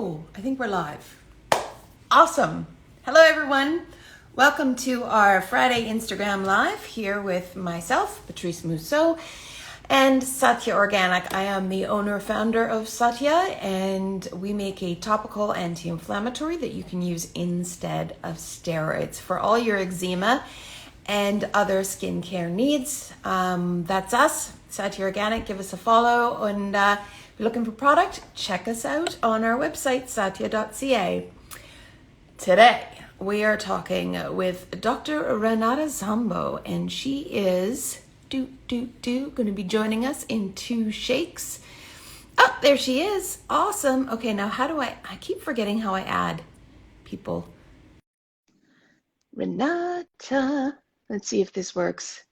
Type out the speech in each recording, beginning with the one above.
Oh, I think we're live. Awesome. Hello, everyone. Welcome to our Friday Instagram Live here with myself, Patrice Mousseau, and Satya Organic. I am the owner founder of Satya, and we make a topical anti-inflammatory that you can use instead of steroids for all your eczema and other skincare needs. That's us, Satya Organic. Give us a follow, and if you're looking for product, check us out on our website, satya.ca. Today, we are talking with Dr. Renata Zambo, and she is going to be joining us in 2 shakes. Oh, there she is. Awesome. Okay, now how do I keep forgetting how I add people. Renata. Let's see if this works.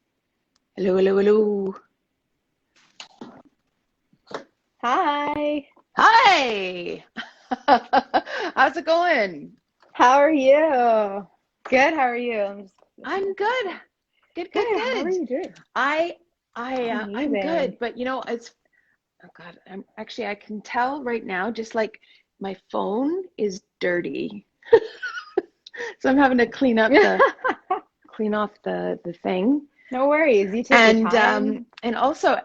Hello, hello, hello. Hi. Hi. How's it going? How are you? Good. How are you? I'm good. Good. How are you doing? I'm good, but you know, oh God, I can tell right now, just like my phone is dirty. So I'm having to clean off the thing. No worries. You take your time. And also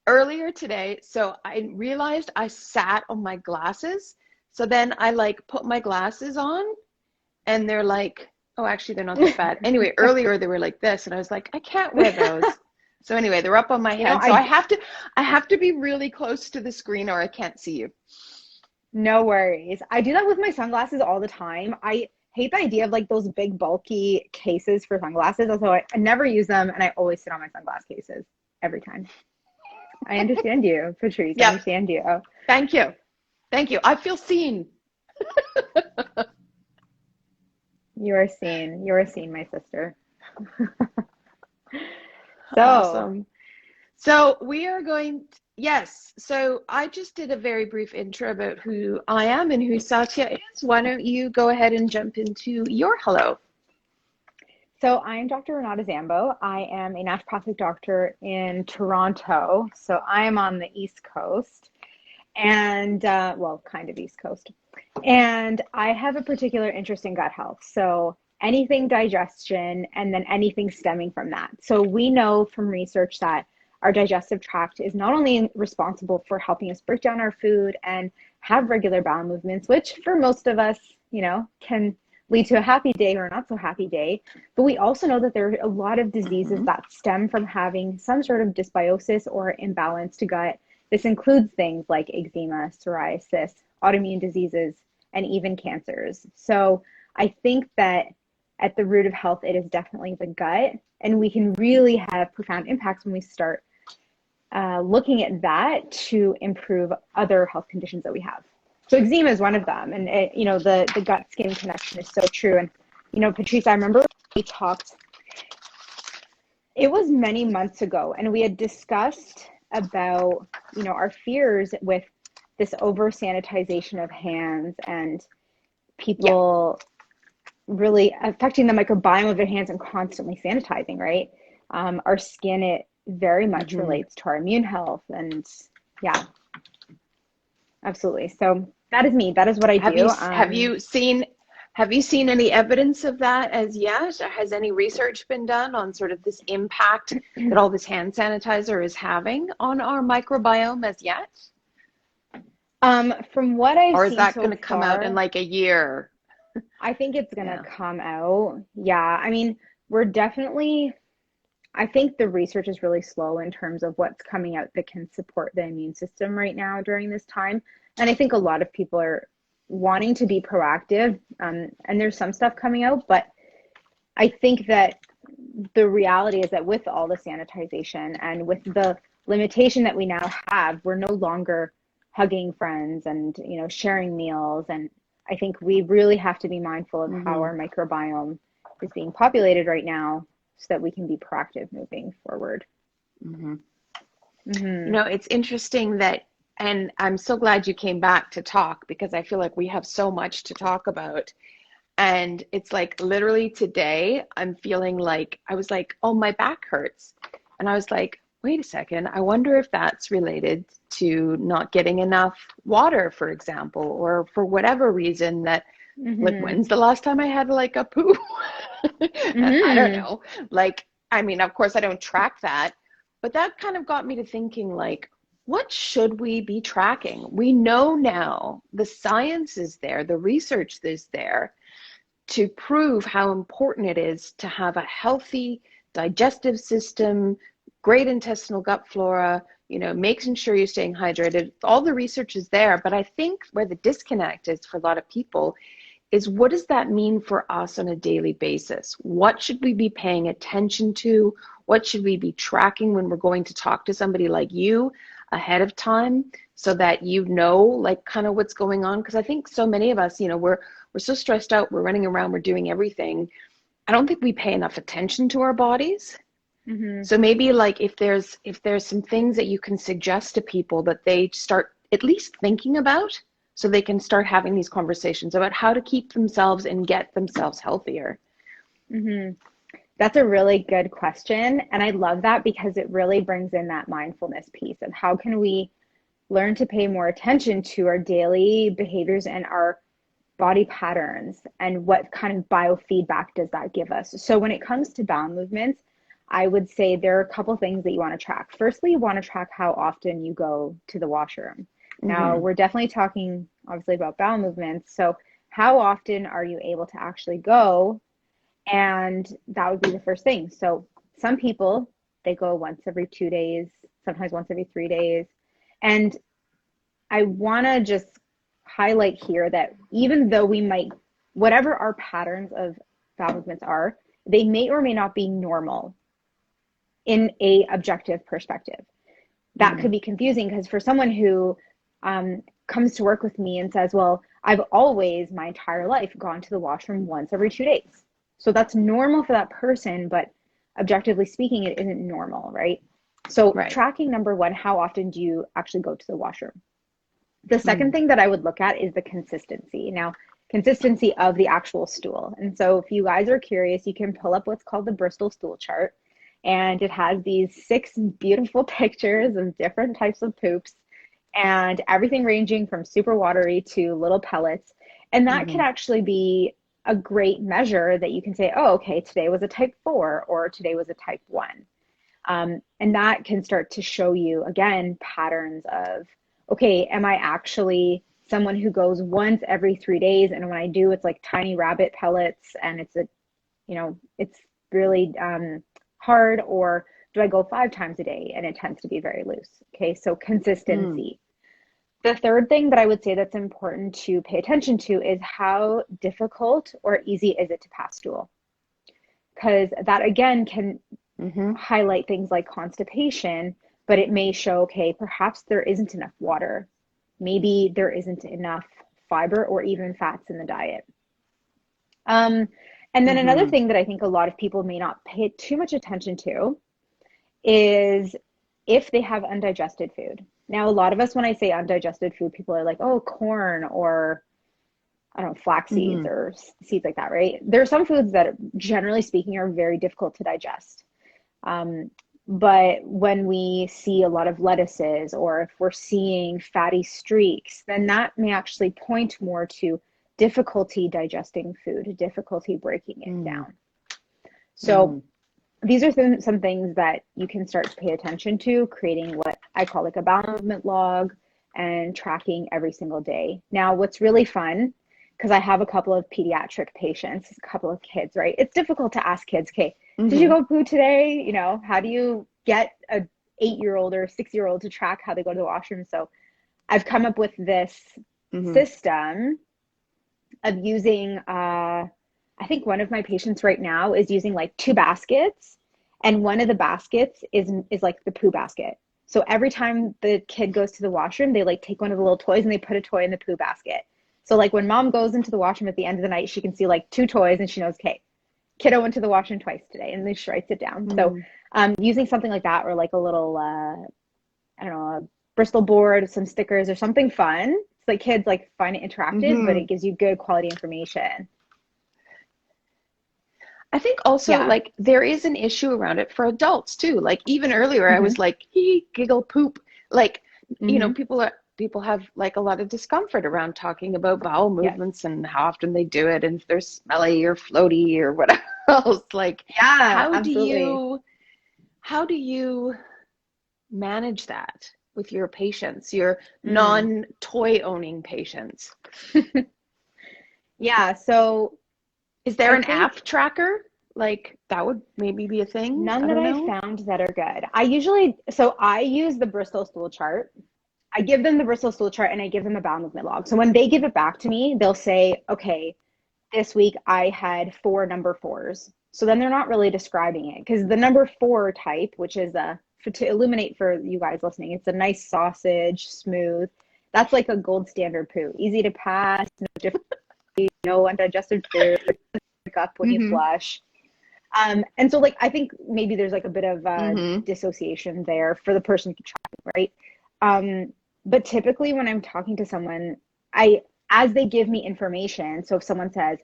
earlier today, so I realized I sat on my glasses. So then I put my glasses on and they're like, oh, actually they're not that bad. Anyway, earlier they were like this and I was like, I can't wear those. So anyway, they're up on my head. So I have to be really close to the screen or I can't see you. No worries. I do that with my sunglasses all the time. I hate the idea of those big bulky cases for sunglasses. Also, I never use them and I always sit on my sunglass cases every time. I understand you, Patrice. Yeah. I understand you. Thank you. I feel seen. You are seen. You are seen, my sister. Awesome. So we are yes. So I just did a very brief intro about who I am and who Satya is. Why don't you go ahead and jump into your hello? So I'm Dr. Renata Zambo. I am a naturopathic doctor in Toronto. So I am on the East Coast and, kind of East Coast. And I have a particular interest in gut health. So anything digestion and then anything stemming from that. So we know from research that our digestive tract is not only responsible for helping us break down our food and have regular bowel movements, which for most of us, can lead to a happy day or not so happy day. But we also know that there are a lot of diseases that stem from having some sort of dysbiosis or imbalanced gut. This includes things like eczema, psoriasis, autoimmune diseases, and even cancers. So I think that at the root of health, it is definitely the gut. And we can really have profound impacts when we start looking at that to improve other health conditions that we have. So eczema is one of them. And, the gut-skin connection is so true. And, Patrice, I remember we talked, it was many months ago, and we had discussed about, our fears with this over-sanitization of hands and people really affecting the microbiome of their hands and constantly sanitizing, right? Our skin, it very much relates to our immune health. And yeah, absolutely. So that is me. That is what I do. Have you seen any evidence of that as yet? Has any research been done on sort of this impact that all this hand sanitizer is having on our microbiome as yet? From what I've seen, or is that going to come out in a year? I think it's going to come out. Yeah. I mean, I think the research is really slow in terms of what's coming out that can support the immune system right now during this time. And I think a lot of people are wanting to be proactive. And there's some stuff coming out, but I think that the reality is that with all the sanitization and with the limitation that we now have, we're no longer hugging friends and, sharing meals. And I think we really have to be mindful of how our microbiome is being populated right now so that we can be proactive moving forward. It's interesting that, and I'm so glad you came back to talk because I feel like we have so much to talk about. And it's literally today, I'm feeling I was oh, my back hurts. And I was like, wait a second, I wonder if that's related to not getting enough water, for example, or for whatever reason that, like, Mm-hmm. when's the last time I had like a poo? I don't Mm-hmm. know. Like, I mean, of course, I don't track that, but that kind of got me to thinking, like, what should we be tracking? We know now the science is there, the research is there to prove how important it is to have a healthy digestive system, great intestinal gut flora, making sure you're staying hydrated. All the research is there, but I think where the disconnect is for a lot of people is, what does that mean for us on a daily basis? What should we be paying attention to? What should we be tracking when we're going to talk to somebody like you ahead of time, so that like, kind of what's going on? Because I think so many of us, we're so stressed out, we're running around, we're doing everything. I don't think we pay enough attention to our bodies. Mm-hmm. So maybe, like, if there's some things that you can suggest to people that they start at least thinking about, so they can start having these conversations about how to keep themselves and get themselves healthier. Mm-hmm. That's a really good question. And I love that because it really brings in that mindfulness piece of how can we learn to pay more attention to our daily behaviors and our body patterns, and what kind of biofeedback does that give us. So when it comes to bowel movements, I would say there are a couple things that you want to track. Firstly, you want to track how often you go to the washroom. Now, Mm-hmm. we're definitely talking obviously about bowel movements. So how often are you able to actually go? And that would be the first thing. So some people, they go once every 2 days, sometimes once every 3 days. And I want to just highlight here that even though we might, whatever our patterns of bowel movements are, they may or may not be normal in a objective perspective. That Mm-hmm. could be confusing because for someone who comes to work with me and says, well, I've always, my entire life, gone to the washroom once every 2 days. So that's normal for that person, but objectively speaking, it isn't normal, right? So Right. tracking, number one, how often do you actually go to the washroom? The second Mm. thing that I would look at is the consistency. Now, consistency of the actual stool. And so if you guys are curious, you can pull up what's called the Bristol stool chart. And it has these 6 beautiful pictures of different types of poops, and everything ranging from super watery to little pellets. And that can Mm-hmm. actually be a great measure that you can say, oh, okay, today was a type 4 or today was a type 1. And that can start to show you, again, patterns of, okay, am I actually someone who goes once every 3 days? And when I do, it's like tiny rabbit pellets and it's really hard, or do I go 5 times a day and it tends to be very loose? Okay, so Mm. consistency. The third thing that I would say that's important to pay attention to is how difficult or easy is it to pass stool? Because that again can Mm-hmm. highlight things like constipation, but it may show, okay, perhaps there isn't enough water. Maybe there isn't enough fiber or even fats in the diet. Um, and then another Mm-hmm. thing that I think a lot of people may not pay too much attention to is if they have undigested food. Now, a lot of us, when I say undigested food, people are like, oh, corn or I don't know, flax seeds Mm-hmm. or seeds like that, right? There are some foods that, generally speaking, are very difficult to digest. Um, but when we see a lot of lettuces, or if we're seeing fatty streaks, then that may actually point more to difficulty digesting food, difficulty breaking it Mm. down. So Mm. these are some things that you can start to pay attention to, creating what I call like a bowel movement log and tracking every single day. Now, what's really fun, because I have a couple of pediatric patients, a couple of kids, right? It's difficult to ask kids, okay, did you Mm-hmm. go poo today? How do you get a 8-year-old or 6-year-old to track how they go to the washroom? So I've come up with this Mm-hmm. system of using I think one of my patients right now is using like 2 baskets, and one of the baskets is like the poo basket. So every time the kid goes to the washroom, they like take one of the little toys and they put a toy in the poo basket. So like when mom goes into the washroom at the end of the night, she can see like 2 toys and she knows, okay, kiddo went to the washroom twice today, and then she writes it down. So Mm-hmm. using something like that, or like a little I don't know, a Bristol board, some stickers or something fun. So like kids like find it interactive, but Mm-hmm. it gives you good quality information. I think also Yeah. like there is an issue around it for adults too. Like even earlier I Hmm. was like, hee, giggle, poop. Like, you know, Hmm. people have like a lot of discomfort around talking about bowel Yes. movements and how often they do it and if they're smelly or floaty or whatever else. Like, Yeah, how do absolutely. you manage that with your patients, your Mm. non-toy owning patients? Yeah, so Is there I an think app tracker? Like that would maybe be a thing. none I that don't I've know. found that are good. I use the Bristol stool chart. I give them the Bristol stool chart and I give them a bowel movement log. So when they give it back to me, they'll say, okay, this week I had 4 number 4s. So then they're not really describing it because the number 4 type, which is to illuminate for you guys listening, it's a nice sausage, smooth. That's like a gold standard poo. Easy to pass, no difficulty, no undigested food, pick up when you Mm-hmm. flush. And so like I think maybe there's like a bit of Mm-hmm. dissociation there for the person tracking, right? But typically when I'm talking to someone, I as they give me information, so if someone says,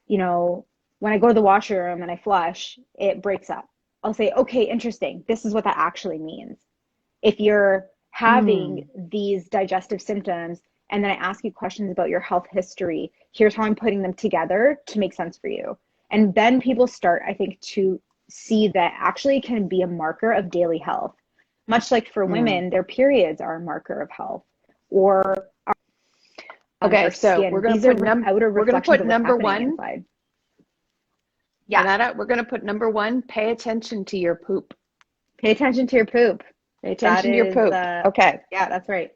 you know, when I go to the washroom and I flush, it breaks up. I'll say, okay, interesting. This is what that actually means. If you're having Mm. these digestive symptoms and then I ask you questions about your health history, here's how I'm putting them together to make sense for you. And then people start, I think, to see that actually can be a marker of daily health. Much like for Mm. women, their periods are a marker of health, or Okay, or so skin. These are outer we're gonna reflections put of what's number happening one, inside. Yeah. Renata, we're gonna put number one, pay attention to your poop. Pay attention to your poop. Pay That attention to your is, poop. Okay. yeah, that's right.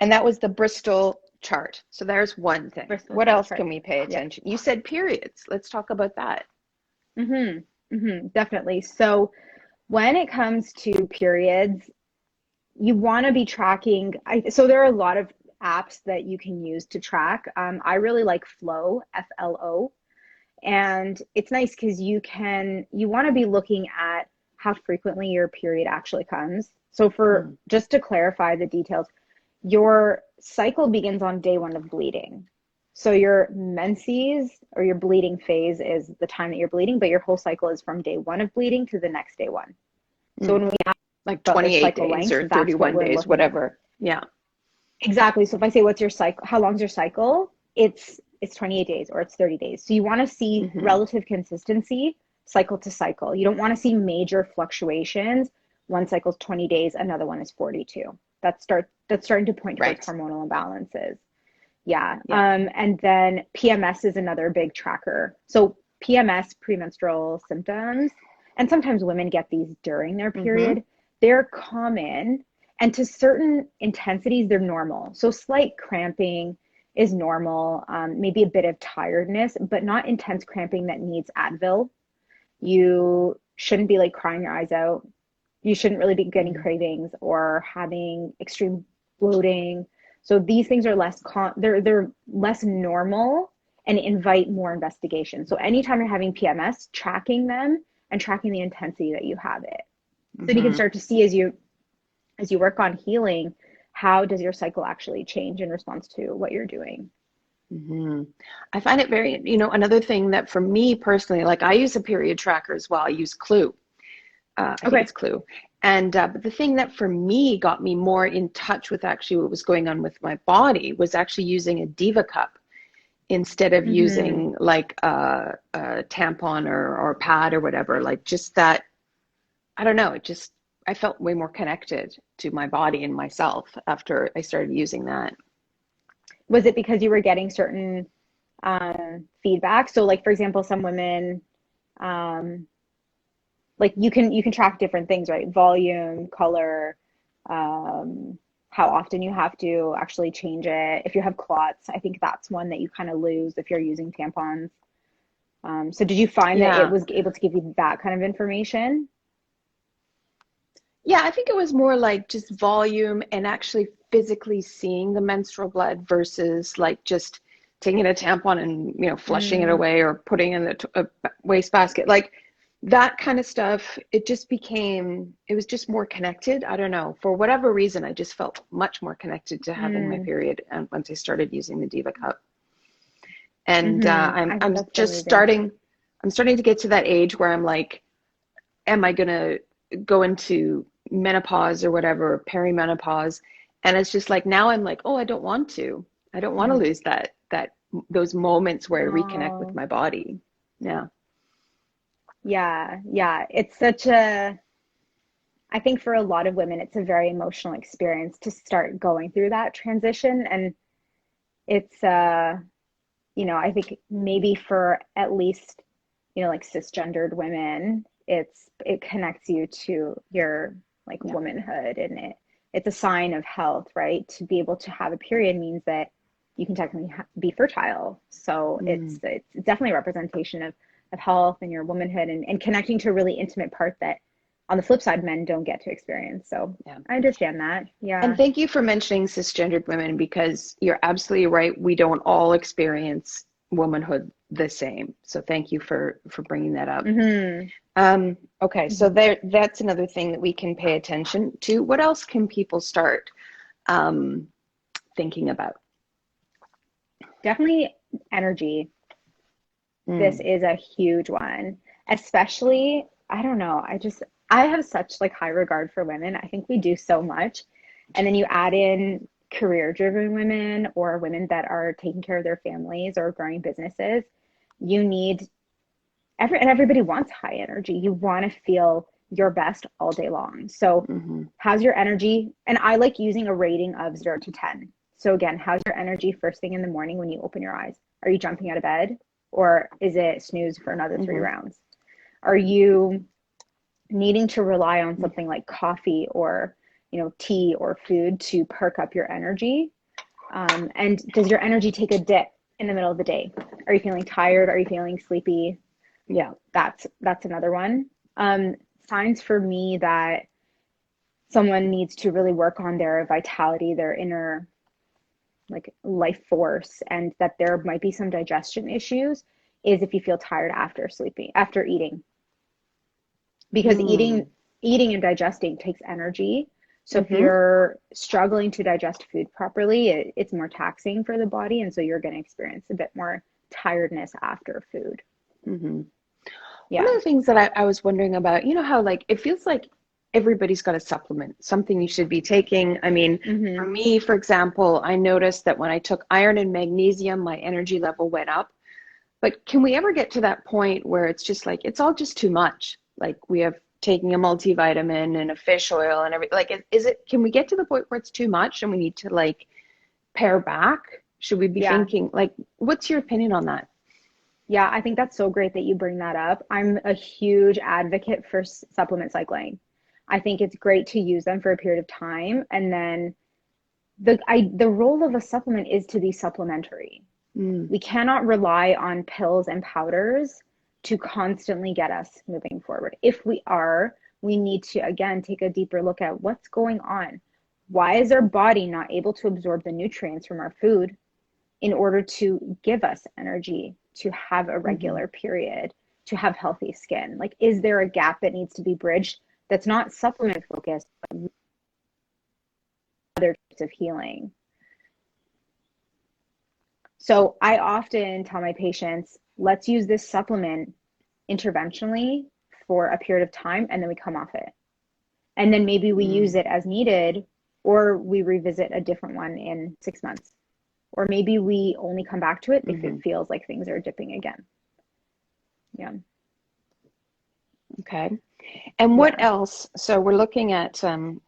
And that was the Bristol chart. So there's one thing. Bristol What stool else chart. can we pay Yeah. attention? You said periods. Let's talk about that. Definitely. So when it comes to periods, you want to be tracking. So there are a lot of apps that you can use to track. I really like Flow, FLO, and it's nice because you want to be looking at how frequently your period actually comes. So for Mm. just to clarify the details, your cycle begins on day 1 of bleeding. So your menses or your bleeding phase is the time that you're bleeding, but your whole cycle is from day 1 of bleeding to the next day 1. So Mm. when we ask Like about like 28 cycle days length, or that's what 31 we're days, looking at. whatever. Yeah. Exactly. So if I say what's your cycle, how long's your cycle? It's 28 days or it's 30 days. So you want to see Mm-hmm. relative consistency cycle to cycle. You don't want to see major fluctuations. One cycle's 20 days, another one is 42. That's starting to point towards Right. hormonal imbalances. Yeah. Yeah. And then PMS is another big tracker. So PMS, premenstrual symptoms, and sometimes women get these during their Mm-hmm. period. They're common, and to certain intensities, they're normal. So slight cramping is normal, maybe a bit of tiredness, but not intense cramping that needs Advil. You shouldn't be like crying your eyes out. You shouldn't really be getting Mm-hmm. cravings or having extreme bloating. So these things are they're less normal and invite more investigation. So anytime you're having PMS, tracking them and tracking the intensity that you have it. Then you can Mm-hmm. start to see as you work on healing, how does your cycle actually change in response to what you're doing? Mm-hmm. I find it very, another thing that for me personally, like I use a period tracker as well. I use Clue. I think Okay. it's Clue. And but the thing that for me got me more in touch with actually what was going on with my body was actually using a Diva cup instead of Mm-hmm. using like a tampon or pad or whatever. Like just that, I don't know, I felt way more connected to my body and myself after I started using that. Was it because you were getting certain feedback? So, like for example, some women, um, like you can track different things, right? Volume, color, um, how often you have to actually change it. If you have clots, I think that's one that you kind of lose if you're using tampons. So did you find that it Yeah. was able to give you that kind of information? Yeah, I think it was more like just volume and actually physically seeing the menstrual blood versus like just taking a tampon and, flushing it Mm, away or putting in a wastebasket. Like that kind of stuff, it was just more connected. I don't know. For whatever reason, I just felt much more connected to having my mm, period and once I started using the Diva cup. And I think I'm that's so just amazing. I'm starting to get to that age where I'm like, am I going to go into menopause or whatever, perimenopause? And it's just like, now I'm like, oh, I don't want to. I don't want to lose those moments where I reconnect with Oh, my body. Yeah. yeah, yeah. It's such a, I think for a lot of women, it's a very emotional experience to start going through that transition. And it's, I think maybe for at least, like cisgendered women, it connects you to your like Yeah. womanhood, and it's a sign of health, right? To be able to have a period means that you can technically be fertile. So Mm. it's definitely a representation of health and your womanhood, and connecting to a really intimate part that on the flip side, men don't get to experience. So Yeah. I understand that. And Yeah. thank you for mentioning cisgendered women, because you're absolutely right. We don't all experience womanhood the same. So thank you for bringing that up. Mm-hmm. Okay, so Mm-hmm. that's another thing that we can pay attention to. What else can people start um, thinking about? Definitely energy. This Mm. is a huge one, especially, I don't know, I have such like high regard for women. I think we do so much. And then you add in career-driven women or women that are taking care of their families or growing businesses. You need and everybody wants high energy. You want to feel your best all day long. So, Hmm. how's your energy? And I like using a rating of 0 to 10. So, again, how's your energy first thing in the morning when you open your eyes? Are you jumping out of bed, or is it snooze for another 3 rounds? Are you needing to rely on something like coffee or tea or food to perk up your energy? And does your energy take a dip in the middle of the day? Are you feeling tired? Are you feeling sleepy? Yeah. That's another one. Signs for me that someone needs to really work on their vitality, their inner like life force, and that there might be some digestion issues, is if you feel tired after eating, because Mm. eating and digesting takes energy. So if Hmm. you're struggling to digest food properly, it's more taxing for the body, and so you're going to experience a bit more tiredness after food. Hmm. One of Yeah. the things that I was wondering about, you know how like it feels like everybody's got a supplement, something you should be taking. I mean, for Mm-hmm. me, for example, I noticed that when I took iron and magnesium, my energy level went up. But can we ever get to that point where it's just like, it's all just too much? Like we have taking a multivitamin and a fish oil and everything. Like, can we get to the point where it's too much and we need to like pare back? Should we be Yeah. thinking, like, what's your opinion on that? Yeah, I think that's so great that you bring that up. I'm a huge advocate for supplement cycling. I think it's great to use them for a period of time, and then the role of a supplement is to be supplementary. Mm, We cannot rely on pills and powders to constantly get us moving forward. If we are, we need to again take a deeper look at what's going on. Why is our body not able to absorb the nutrients from our food in order to give us energy, to have a hmm. regular period, to have healthy skin? Like, is there a gap that needs to be bridged that's not supplement focused, but other types of healing? So I often tell my patients, let's use this supplement interventionally for a period of time, and then we come off it. And then maybe we use Mm, it as needed, or we revisit a different one in 6 months. Or maybe we only come back to it if it hmm. feels like things are dipping again. Yeah. Okay. And what Yeah. else? So we're looking at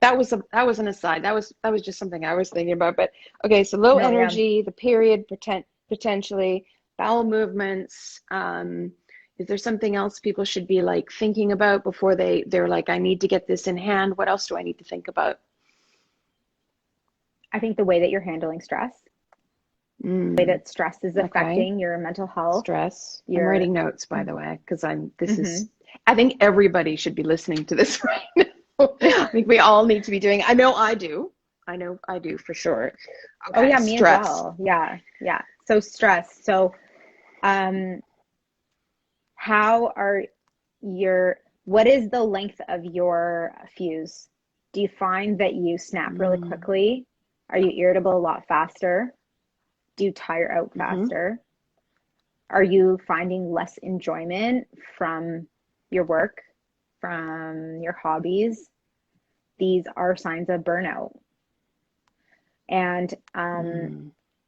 that was an aside. That was just something I was thinking about. But okay, so low No, yeah. energy, the period potentially, bowel movements. Is there something else people should be like thinking about before they're like, I need to get this in hand? What else do I need to think about? I think the way that you're handling stress, the way Mm, that stress is okay. affecting your mental health, Stress. I'm your writing notes, by the mm-hmm. way, because this is, I think everybody should be listening to this right now. I think we all need to be doing, I know I do. I know I do for sure. Oh Okay, yeah, me as stress. well. Yeah. Yeah. So stress. So um how are what is the length of your fuse? Do you find that you snap really Mm, quickly? Are you irritable a lot faster? Do you tire out hmm. faster? Are you finding less enjoyment from your work, from your hobbies? These are signs of burnout. And,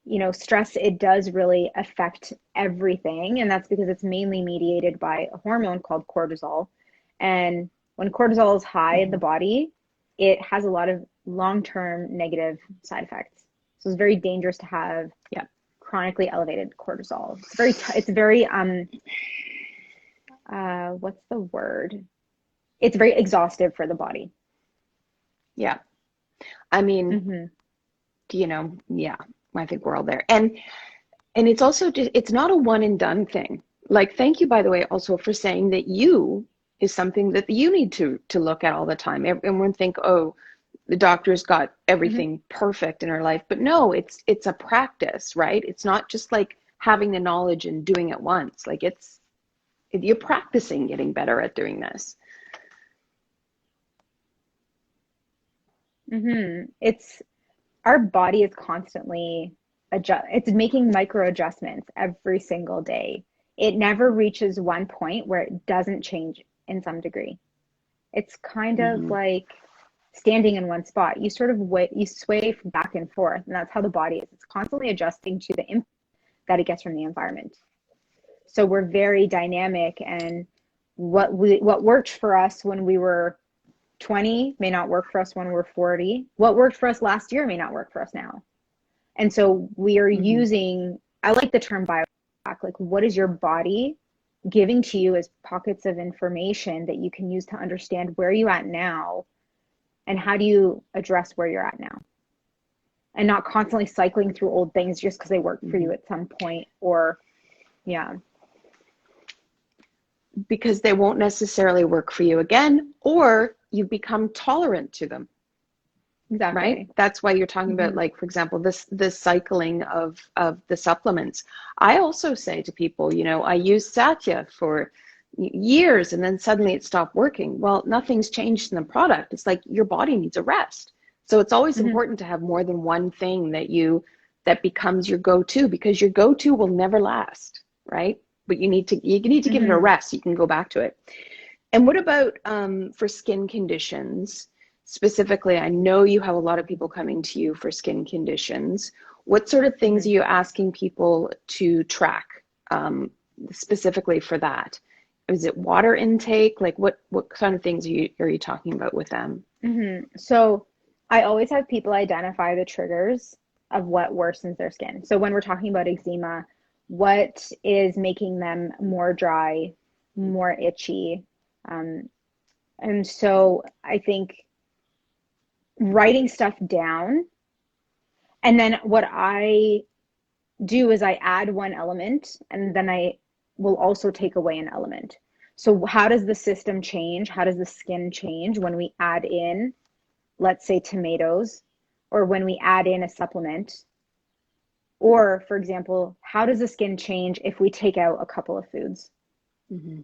you know, stress, it does really affect everything. And that's because it's mainly mediated by a hormone called cortisol. And when cortisol is high in the body, it has a lot of long-term negative side effects. So it's very dangerous to have chronically elevated cortisol. It's very, what's the word? It's very exhaustive for the body. Yeah. I mean, you know, yeah, I think we're all there. And it's also just, it's not a one and done thing. Like, thank you, by the way, also for saying that you is something that you need to look at all the time. Everyone think, oh, the doctor's got everything perfect in her life, but no, it's a practice, right? It's not just like having the knowledge and doing it once. Like you're practicing getting better at doing this. It's our body is constantly it's making micro adjustments every single day. It never reaches one point where it doesn't change in some degree. It's kind of like standing in one spot. You sort of you sway back and forth, and that's how the body is. It's constantly adjusting to the input that it gets from the environment. So we're very dynamic, and what worked for us when we were 20 may not work for us when we're 40. What worked for us last year may not work for us now. And so we are using, I like the term biohack, like what is your body giving to you as pockets of information that you can use to understand where you're at now and how do you address where you're at now, and not constantly cycling through old things just because they work for you at some point, or because they won't necessarily work for you again, or you've become tolerant to them. Exactly. Right? That's why you're talking about, like, for example, this cycling of the supplements. I also say to people, you know, I used Satya for years and then suddenly it stopped working. Well, nothing's changed in the product. It's like your body needs a rest. So it's always important to have more than one thing that becomes your go-to, because your go-to will never last, right? But you need to give it a rest so you can go back to it. And what about for skin conditions? Specifically, I know you have a lot of people coming to you for skin conditions. What sort of things are you asking people to track specifically for that? Is it water intake? Like what kind of things are you talking about with them? So I always have people identify the triggers of what worsens their skin. So when we're talking about eczema, what is making them more dry, more itchy? And so I think writing stuff down, and then what I do is I add one element and then I will also take away an element. So how does the system change? How does the skin change when we add in, let's say, tomatoes, or when we add in a supplement? Or, for example, how does the skin change if we take out a couple of foods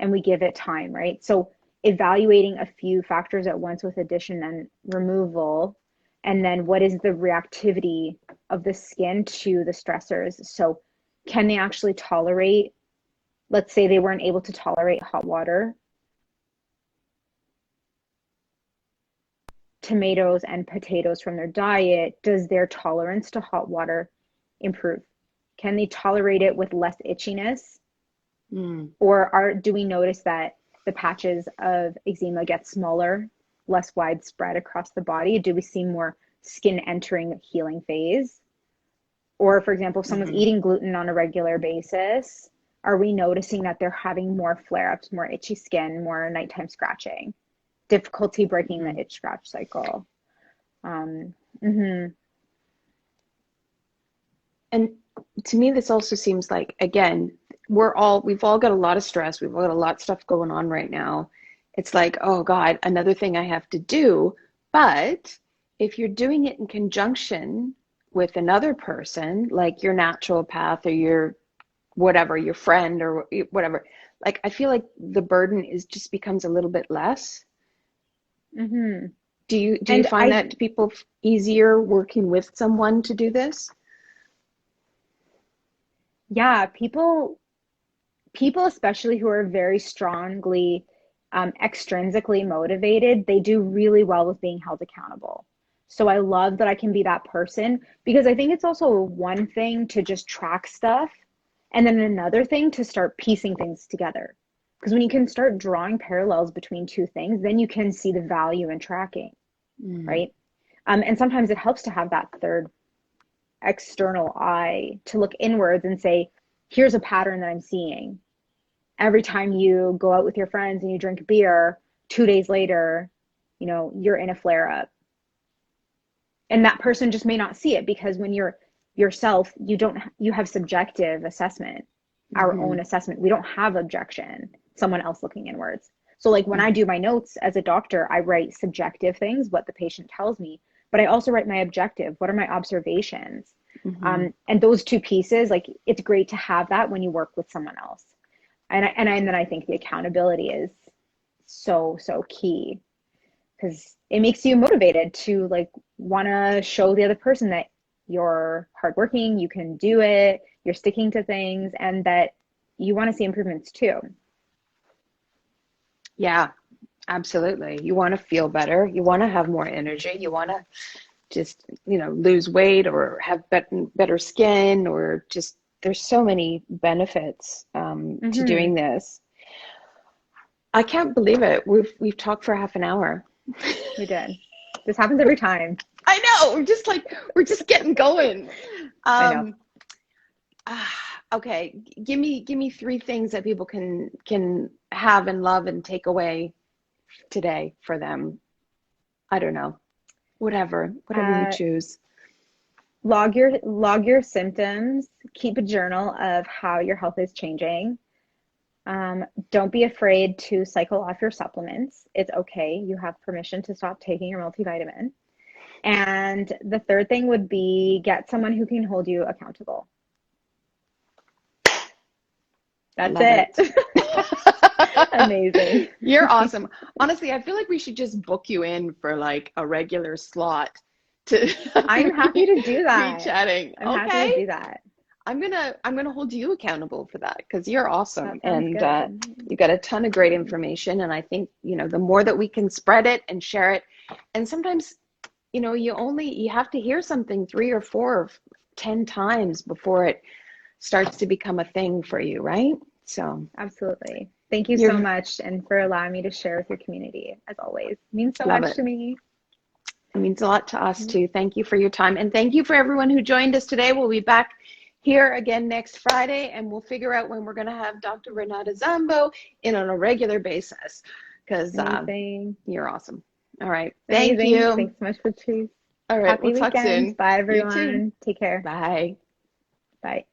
and we give it time, right? So evaluating a few factors at once with addition and removal, and then what is the reactivity of the skin to the stressors? So can they actually tolerate, let's say they weren't able to tolerate hot water, tomatoes and potatoes from their diet, does their tolerance to hot water improve? Can they tolerate it with less itchiness? Or do we notice that the patches of eczema get smaller, less widespread across the body? Do we see more skin entering the healing phase? Or, for example, if someone's eating gluten on a regular basis, are we noticing that they're having more flare-ups, more itchy skin, more nighttime scratching, difficulty breaking the itch scratch cycle? And to me, this also seems like, again, we've all got a lot of stress. We've all got a lot of stuff going on right now. It's like, oh God, another thing I have to do. But if you're doing it in conjunction with another person, like your naturopath or your whatever, your friend or whatever, like, I feel like the burden just becomes a little bit less. Do you find that people easier working with someone to do this? Yeah, people people, especially who are very strongly extrinsically motivated, they do really well with being held accountable. So I love that I can be that person, because I think it's also one thing to just track stuff, and then another thing to start piecing things together. Because when you can start drawing parallels between two things, then you can see the value in tracking, right? And sometimes it helps to have that third external eye to look inwards and say, here's a pattern that I'm seeing. Every time you go out with your friends and you drink beer, 2 days later, you know, you're in a flare up. And that person just may not see it, because when you're yourself, you have subjective assessment, our own assessment. We don't have objection, someone else looking inwards. So like when I do my notes as a doctor, I write subjective things, what the patient tells me, but I also write my objective. What are my observations? And those two pieces, like, it's great to have that when you work with someone else. And then I think the accountability is so key, because it makes you motivated to like want to show the other person that you're hardworking, you can do it, you're sticking to things, and that you want to see improvements too. Yeah, absolutely. You want to feel better. You want to have more energy. You want to just, you know, lose weight or have better skin, or just, there's so many benefits to doing this. I can't believe it. We've talked for half an hour. We did. This happens every time. I know. We're just getting going. I know. Okay, give me 3 things that people can have and love and take away today for them. I don't know. Whatever you choose. Log your symptoms. Keep a journal of how your health is changing. Don't be afraid to cycle off your supplements. It's okay. You have permission to stop taking your multivitamin. And the third thing would be get someone who can hold you accountable. That's it. Amazing. You're awesome. Honestly, I feel like we should just book you in for like a regular slot to I'm happy to do that. Be chatting. I'm happy to do that. I'm gonna hold you accountable for that, because you're awesome, and you got a ton of great information. And I think, you know, the more that we can spread it and share it, and sometimes, you know, you have to hear something 3 or 4 or 10 times before it starts to become a thing for you, right? So absolutely. Thank you so much, and for allowing me to share with your community, as always. It means so much to me. It means a lot to us too. Thank you for your time, and thank you for everyone who joined us today. We'll be back here again next Friday, and we'll figure out when we're going to have Dr. Renata Zambo in on a regular basis, because you're awesome. All right. Thank you. Thanks so much, Patrice. All right. Happy we'll talk weekend. soon. Bye, everyone. Take care. Bye. Bye.